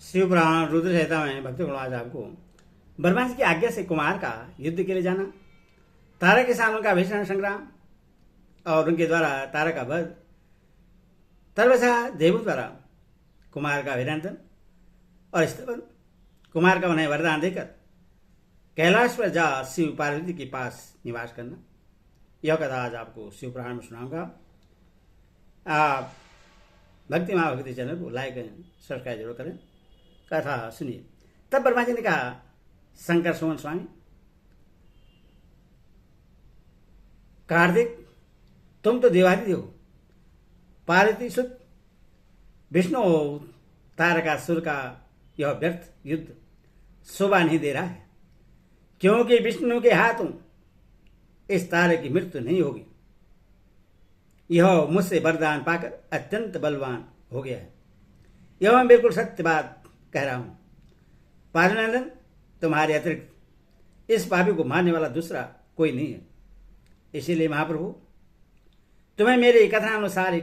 शिवपुराण रुद्र संहिता में भक्त गुणवाज आपको ब्रह्मा जी की आज्ञा से कुमार का युद्ध के लिए जाना, तारक के सामने का भीषण संग्राम और उनके द्वारा तारक का वध, तर्वसा देवों द्वारा कुमार का अभिनंदन और स्तवन, कुमार का उन्हें वरदान देकर कैलाश पर जा शिव पार्वती के पास निवास करना। यह कथा आज आपको शिवपुराण में सुनाऊंगा। आप भक्ति माँ भक्ति चैनल को लाइक करें, सब्सक्राइब जरूर करें। कथा सुनिए। तब ब्रह्मा जी ने कहा, शंकर सुमन स्वामी, कार्तिक, तुम तो देवादिदेव हो, पार्वती सुत विष्णु हो, तारकासुर का यह व्यर्थ युद्ध शोभा नहीं दे रहा है, क्योंकि विष्णु के हाथों इस तारे की मृत्यु नहीं होगी। यह मुझसे वरदान पाकर अत्यंत बलवान हो गया है। यह मैं बिल्कुल सत्य बात कह रहा हूं। पार्वनंदन, तुम्हारे अतिरिक्त इस पापी को मारने वाला दूसरा कोई नहीं है। इसीलिए महाप्रभु, तुम्हें मेरे कथनानुसार ही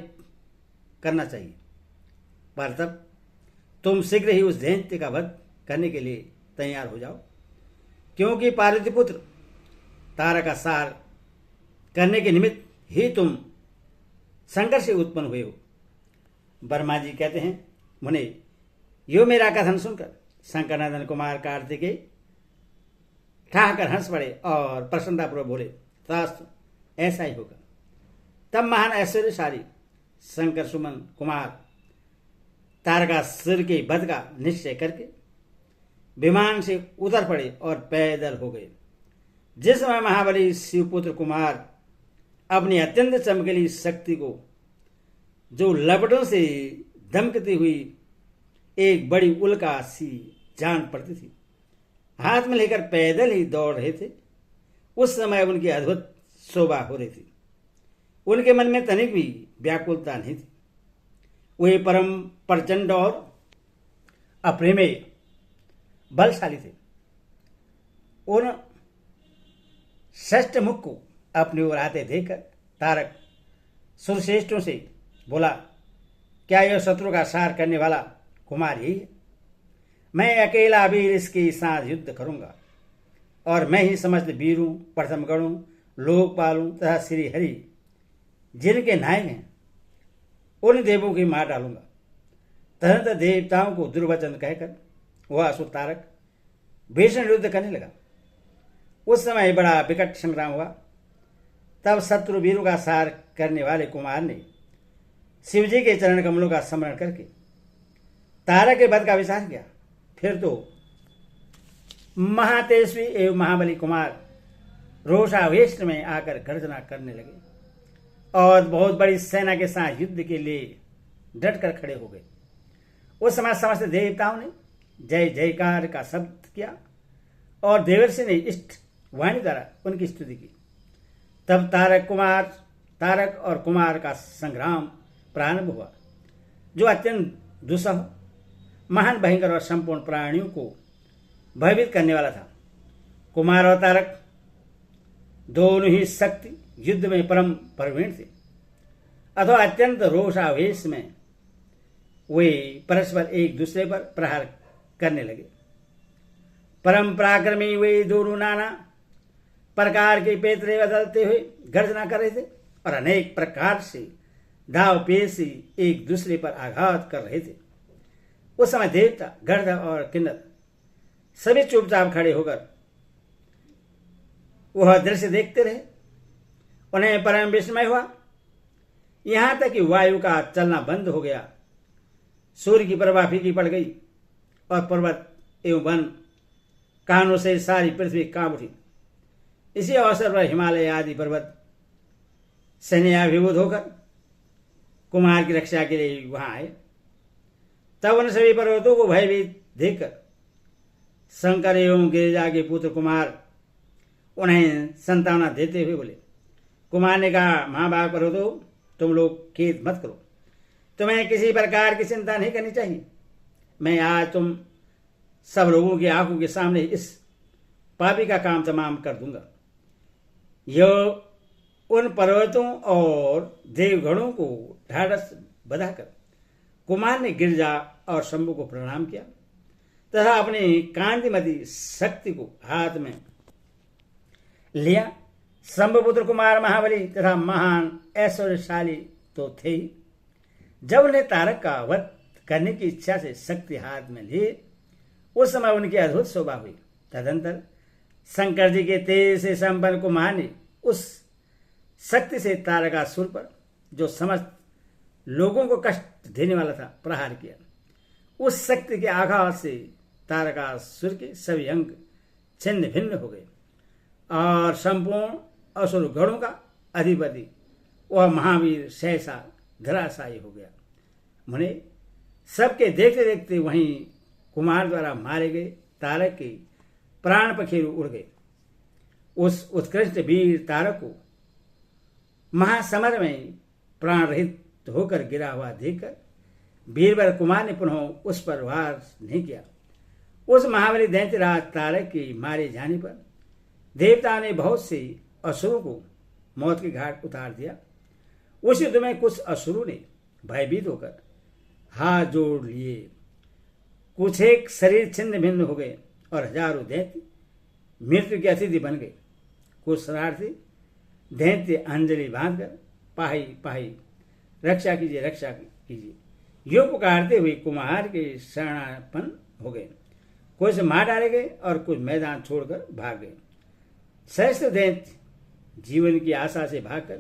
करना चाहिए। पर तब तुम शीघ्र ही उस दैत्य का वध करने के लिए तैयार हो जाओ, क्योंकि पार्वती पुत्र तारक का सार करने के निमित्त ही तुम शंकर से उत्पन्न हुए हो। ब्रह्मा जी कहते हैं, मुने, यो मेरा कथन सुनकर शंकरनंदन कुमार कार्तिकेय ठहाकर हंस पड़े और प्रसन्नतापूर्वक बोले, तथास्तु, ऐसा ही होगा। तब महान ऐश्वर्यशाली शंकर सुमन कुमार तारकासुर के वध का निश्चय करके विमान से उतर पड़े और पैदल हो गए। जिस समय महाबली शिवपुत्र कुमार अपनी अत्यंत चमकीली शक्ति को, जो लपटों से दमकती हुई एक बड़ी उल्का सी जान पड़ती थी, हाथ में लेकर पैदल ही दौड़ रहे थे, उस समय उनकी अद्भुत शोभा हो रही थी। उनके मन में तनिक भी व्याकुलता नहीं थी। वे परम प्रचंड और अप्रेमेय बलशाली थे। उन षष्ठ मुख को अपनी ओर आते देखकर तारक सुरश्रेष्ठों से बोला, क्या यह शत्रु का सार करने वाला कुमार यही है? मैं अकेला वीर इसके साथ युद्ध करूंगा और मैं ही समस्त वीरों, प्रथम गणों, लोकपालों तथा श्री हरि जिनके नायक हैं, उन देवों की मार डालूंगा। तदनंतर देवताओं को दुर्वचन कहकर वह असुर तारक भीषण युद्ध करने लगा। उस समय बड़ा विकट संग्राम हुआ। तब शत्रु वीरों का सार करने वाले कुमार ने शिवजी के चरण कमलों का स्मरण करके तारक के वध का विचार किया। फिर तो महातेजस्वी एवं महाबली कुमार रोषावेश में आकर गर्जना करने लगे और बहुत बड़ी सेना के साथ युद्ध के लिए डटकर खड़े हो गए। उस समय समस्त देवताओं ने जय जयकार का शब्द किया और देवर्षि ने इष्ट वाणी द्वारा उनकी स्तुति की। तब तारक और कुमार का संग्राम प्रारंभ हुआ, जो अत्यंत दुस्सह, महान, भयंकर और संपूर्ण प्राणियों को भयभीत करने वाला था। कुमार और तारक दोनों ही शक्ति युद्ध में परम प्रवीण थे, अथवा अत्यंत रोषावेश में वे परस्पर एक दूसरे पर प्रहार करने लगे। परम पराक्रमी वे दोनों नाना प्रकार के पैतरे बदलते हुए गर्जना कर रहे थे और अनेक प्रकार से दाव पेशी एक दूसरे पर आघात कर रहे थे। उस समय देवता, गंधर्व और किन्नर सभी चुपचाप खड़े होकर वह दृश्य देखते रहे। उन्हें परम विस्मय हुआ, यहां तक कि वायु का चलना बंद हो गया। सूर्य की प्रभा फीकी पड़ गई और पर्वत एवं वन कानों से सारी पृथ्वी कांप उठी। इसी अवसर पर हिमालय आदि पर्वत सैन्याभिभूत होकर कुमार की रक्षा के लिए वहां आए। तब उन सभी पर्वतों को भयभीत देखकर शंकर एवं गिरिजा के पुत्र कुमार उन्हें संतावना देते हुए बोले। कुमार ने कहा, महाभाग पर्वतों, तुम लोग खेद मत करो, तुम्हें किसी प्रकार की चिंता नहीं करनी चाहिए। मैं आज तुम सब लोगों की आंखों के सामने इस पापी का काम तमाम कर दूंगा। यह उन पर्वतों और देवगणों को ढाढ़स बधाकर कुमार ने गिरजा और शंभु को प्रणाम किया तथा अपनी कांतिमती शक्ति को हाथ में लिया। शंभुपुत्र कुमार महाबली तथा महान ऐश्वर्यशाली तो थे ही। जब उन्हें तारक का वध करने की इच्छा से शक्ति हाथ में लिए, उस समय उनकी अद्भुत शोभा हुई। तदंतर शंकर जी के तेज से संपन्न कुमार ने उस शक्ति से तारकासुर पर, जो समस्त लोगों को कष्ट देने वाला था, प्रहार किया। उस शक्ति के आघात से तारकासुर के सभी अंग छिन्न भिन्न हो गए और संपूर्ण असुर गणों का अधिपति वह महावीर सहसा धराशायी हो गया। मुने, सबके देखते देखते वहीं कुमार द्वारा मारे गए तारक के प्राण पखेरु उड़ गए। उस उत्कृष्ट वीर तारक को महासमर में प्राण रहित होकर गिरा हुआ देखकर बीरबल कुमार ने पुनः उस पर वार नहीं किया। उस महाबली दैत्यराज तारक के मारे जाने पर देवता ने बहुत से असुरों को मौत के घाट उतार दिया। उस युद्ध में कुछ असुरों ने भयभीत होकर हाथ जोड़ लिए, कुछ एक शरीर छिन्न भिन्न हो गए और हजारों दैत्य मृत्यु के अतिथि बन गए। कुछ शरारती दैत्य अंजलि बांधकर पाही पाही रक्षा कीजिए, रक्षा कीजिए यो पुकारते हुए कुमार के शरणापन्न हो गए। कुछ मार डाले गए और कुछ मैदान छोड़कर भाग गए। सहस्त्र दैत्य जीवन की आशा से भागकर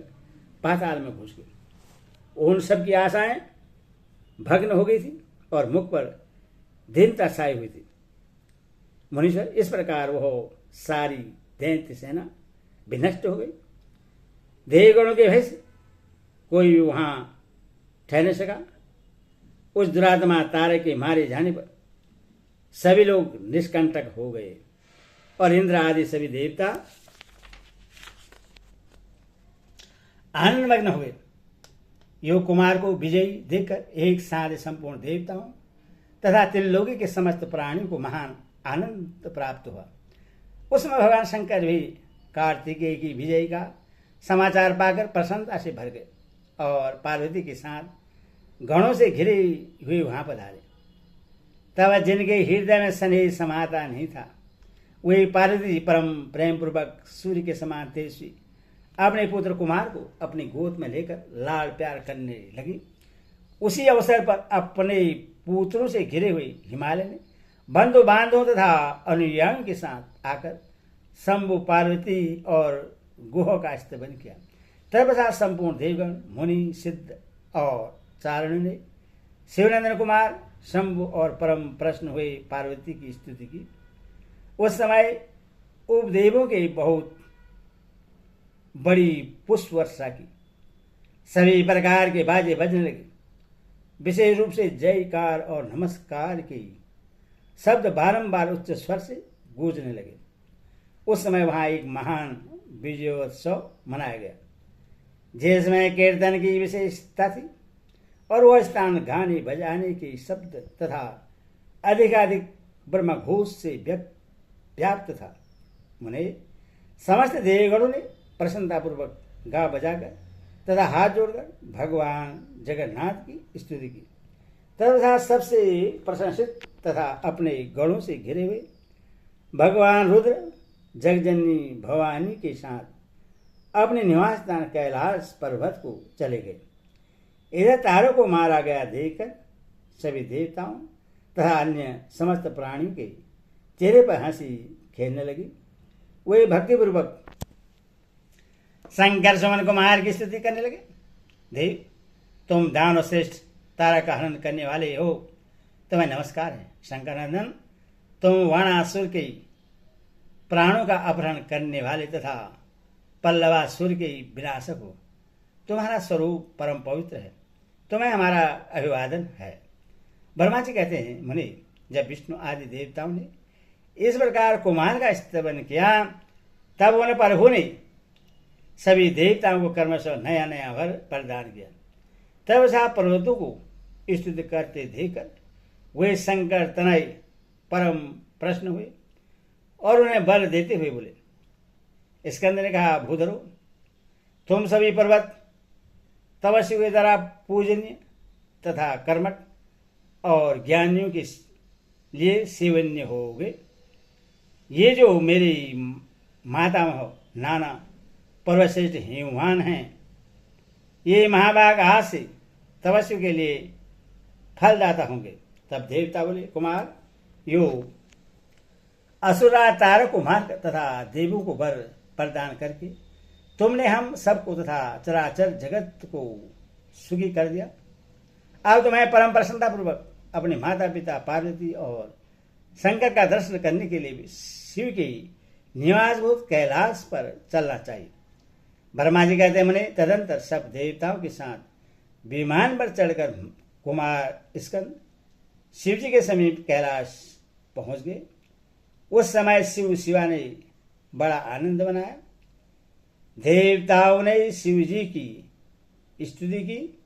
पाताल में घुस गए। उन सब की आशाएं भग्न हो गई थी और मुख पर दीनता छाई हुई थी। मनुष्य इस प्रकार वह सारी दैत्य सेना विनष्ट हो गई। देवगणों के भय से कोई भी वहां ठहर न सका। उस दुरात्मा तारक के मारे जाने पर सभी लोग निष्कंटक हो गए और इंद्र आदि सभी देवता आनंदमग्न हुए। योग कुमार को विजयी देखकर एक साथ संपूर्ण देवताओं तथा त्रिलोकी के समस्त प्राणियों को महान आनंद प्राप्त हुआ। उसमें भगवान शंकर भी कार्तिकेय की विजय का समाचार पाकर प्रसन्नता से भर गए और पार्वती के साथ गणों से घिरे हुए वहां पधारे। तब जिनके हृदय में स्नेह समाता नहीं था, वे पार्वती परम प्रेम पूर्वक सूर्य के समान तेजस्वी अपने पुत्र कुमार को अपनी गोद में लेकर लाड़ प्यार करने लगी। उसी अवसर पर अपने पुत्रों से घिरे हुए हिमालय ने बंधु बांधवों तथा अनुयायियों के साथ आकर शंभु, पार्वती और गुह का स्तवन किया। तत्पश्चात संपूर्ण देवगण, मुनि, सिद्ध और चारण ने शिवनंदन कुमार शंभु और परम प्रसन्न हुए पार्वती की स्तुति की। उस समय उपदेवों के बहुत बड़ी पुष्प वर्षा की, सभी प्रकार के बाजे बजने लगे। विशेष रूप से जयकार और नमस्कार के शब्द बारंबार उच्च स्वर से गूंजने लगे। उस समय वहां एक महान विजयोत्सव मनाया गया, जिसमें कीर्तन की विशेषता थी और वह स्थान गाने बजाने के शब्द तथा अधिकाधिक ब्रह्मघोष से व्याप्त था। मुने, समस्त देवगणों ने प्रसन्नतापूर्वक गा बजाकर तथा हाथ जोड़कर भगवान जगन्नाथ की स्तुति की। तथा सबसे प्रशंसित तथा अपने गणों से घिरे हुए भगवान रुद्र जगजननी भवानी के साथ अपने निवास स्थान कैलाश पर्वत को चले गए। इधर तारों को मारा गया देखकर सभी देवताओं तथा अन्य समस्त प्राणियों के चेहरे पर हंसी खेलने लगी। वे भक्तिपूर्वक शंकर सुमन कुमार की स्तुति करने लगे। देव, तुम दानव श्रेष्ठ तारा का हनन करने वाले हो, तुम्हें नमस्कार है। शंकर नंदन, तुम वाणासुर के प्राणों का अपहरण करने वाले तथा पल्लवासुर के विनाशक हो। तुम्हारा स्वरूप परम पवित्र है, तुम्हें हमारा अभिवादन है। ब्रह्मा जी कहते हैं, मुनि, जब विष्णु आदि देवताओं ने इस प्रकार कुमार का स्तवन किया, तब उन्हें प्रभु ने सभी देवताओं को क्रमशः नया नया वर प्रदान किया। तब साहब पर्वतों को स्तुति करते देखकर वे शंकर तनय परम प्रसन्न हुए और उन्हें बल देते हुए बोले। स्कंद ने कहा, भूधरो, तुम सभी पर्वत तपस्वी के द्वारा पूजनीय तथा कर्मठ और ज्ञानियों की लिए सेवन्य होगे। ये जो मेरी मातामह नाना पर्वश्रेष्ठ हिमवान हैं, ये महाभाग आज से तपस्वी के लिए फलदाता होंगे। तब देवता बोले, कुमार, यो असुरा तारक को मार तथा देवों को वर प्रदान करके तुमने हम सबको तथा चराचर जगत को सुखी कर दिया। अब तो मैं परम प्रसन्नतापूर्वक अपने माता पिता पार्वती और शंकर का दर्शन करने के लिए भी शिव के निवासभूत कैलाश पर चलना चाहिए। ब्रह्मा जी कहते मुने, तदंतर सब देवताओं के साथ विमान पर चढ़कर कुमार स्कंद शिव जी के समीप कैलाश पहुंच गए। उस समय शिव शिवा ने बड़ा आनंद मनाया। देवताओं ने शिव जी की स्तुति की।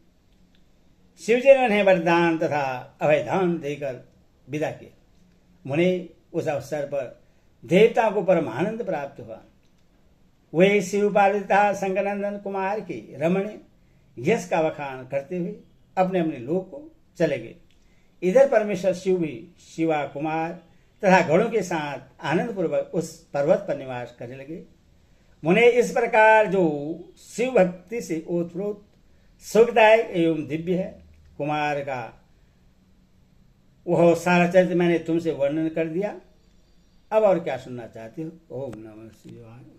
शिव जी ने उन्हें वरदान तथा अभयदान देकर विदा किया। मुने, उस अवसर पर देवताओं को परम आनंद प्राप्त हुआ। वे शिव पार्वती तथा शंकरनंदन कुमार के रमणीय यश का वखान करते हुए अपने अपने लोक को चले गए। इधर परमेश्वर शिव भी शिवा कुमार तथा गणों के साथ आनंद पूर्वक उस पर्वत पर निवास करने लगे। मुने, इस प्रकार जो शिव भक्ति से ओतप्रोत सुखदायक एवं दिव्य है, कुमार का वह सारा चरित्र मैंने तुमसे वर्णन कर दिया। अब और क्या सुनना चाहते हो? ओम नमः शिवाय।